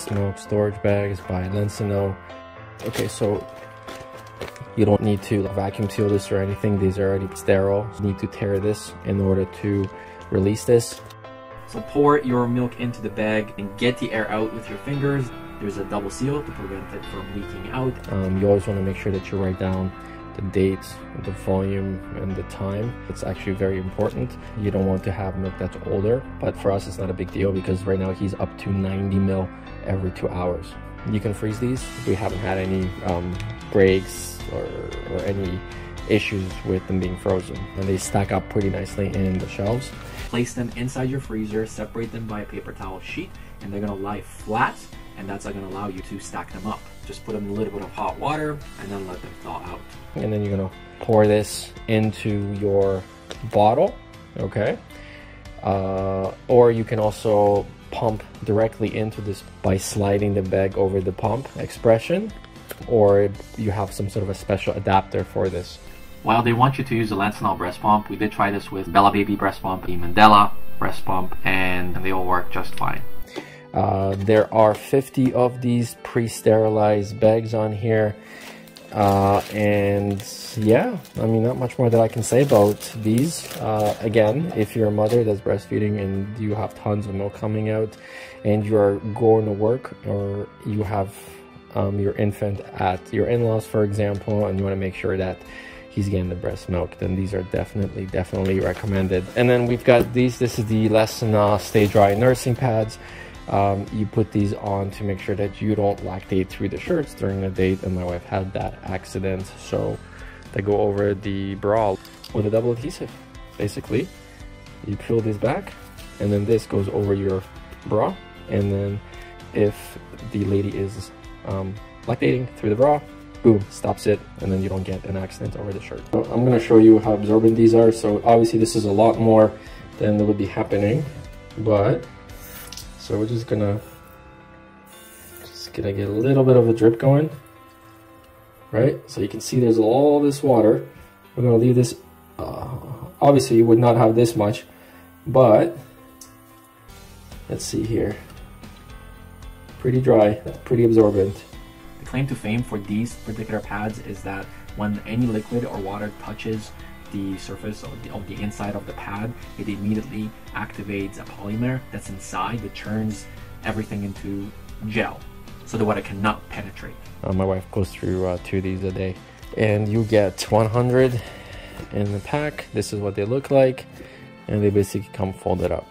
Breastmilk storage bags by Lansinoh. Okay, so you don't need to vacuum seal this or anything. These are already sterile. You need to tear this in order to release this. So pour your milk into the bag and get the air out with your fingers. There's a double seal to prevent it from leaking out. You always want to make sure that you write down the date, the volume, and the time. It's actually very important. You don't want to have milk that's older, but for us it's not a big deal because right now he's up to 90 ml every 2 hours. You can freeze these. We haven't had any breaks or any issues with them being frozen, and they stack up pretty nicely in the shelves. Place them inside your freezer, separate them by a paper towel sheet, and they're gonna lie flat, and that's gonna allow you to stack them up. Just put them in a little bit of hot water and then let them thaw out. And then you're gonna pour this into your bottle, okay? Or you can also pump directly into this by sliding the bag over the pump expression, or you have some sort of a special adapter for this. While they want you to use the Lansinoh breast pump, we did try this with Bella Baby breast pump, the Mandela breast pump, and they all work just fine. There are 50 of these pre-sterilized bags on here. And yeah, I mean, not much more that I can say about these. Again, if you're a mother that's breastfeeding and you have tons of milk coming out and you're going to work, or you have your infant at your in-laws, for example, and you want to make sure that he's getting the breast milk, then these are definitely recommended. And then we've got these. This is the Lansinoh Stay Dry nursing pads. You put these on to make sure that you don't lactate through the shirts during the date, and my wife had that accident, so they go over the bra with a double adhesive. Basically, you peel this back, and then this goes over your bra, and then if the lady is lactating through the bra, boom, stops it, and then you don't get an accident over the shirt. So I'm going to show you how absorbent these are. So obviously this is a lot more than would be happening, but so we're just gonna get a little bit of a drip going, right? So you can see there's all this water. We're gonna leave this, obviously you would not have this much, but let's see here. Pretty dry, pretty absorbent. The claim to fame for these particular pads is that when any liquid or water touches the surface of the inside of the pad, it immediately activates a polymer that's inside that turns everything into gel, so the water cannot penetrate. My wife goes through 2 of these a day, and you get 100 in the pack. This is what they look like, and they basically come folded up.